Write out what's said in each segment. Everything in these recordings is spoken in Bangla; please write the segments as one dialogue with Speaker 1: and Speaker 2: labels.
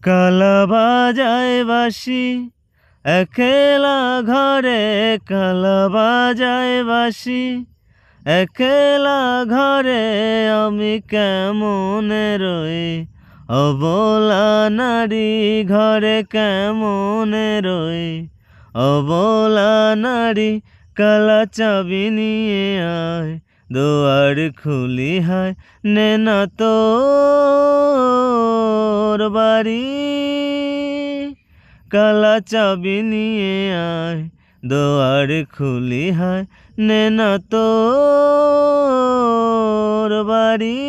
Speaker 1: কালা বাজায় বাঁশি একলা ঘরে, কালা বাজায় বাঁশি একলা ঘরে, আমি কেমনে রই অবলা নারী ঘরে, কেমনে রই অবলা নারী। কালা চাবি নিয়ে আয় দুয়ার খুলি হায়, নে না তোর বাড়ি। কালা চাবি নিয়ে আয় দুয়ার খুলি হায়, নে না তোর বাড়ি।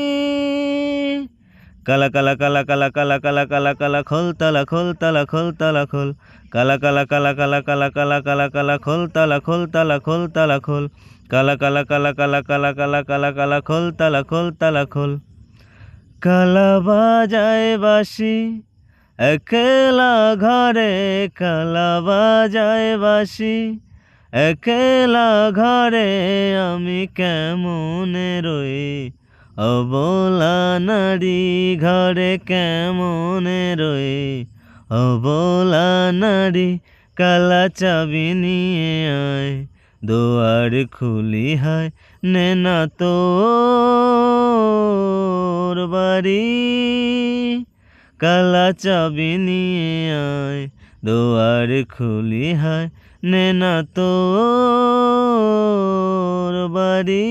Speaker 1: কালা কালা কালা কালা কালা কালা কালা কালা খোল তালা খোল তালা খোল তালা খোল, কালা কালা কালা কালা কালা কালা কালা কালা খোল তালা খোল তালা খোল তালা খোল, কালা কালা কালা কালা কালা কালা কালা কালা খোল তালা খোল তালা খোল। কালা বাজায় বাঁশি একলা ঘরে, কালা বাজায় বাঁশি একলা ঘরে, আমি কেমনে রই অবলা নারী ঘরে, কেমনে রই অবলা নারী। কালা চাবি নিয়ে আয় দুয়ার খুলি হায়, নে না তোর বাড়ি। কালা চাবি নিয়ে আয় দুয়ার খুলি হায়, নে না তোর বাড়ি।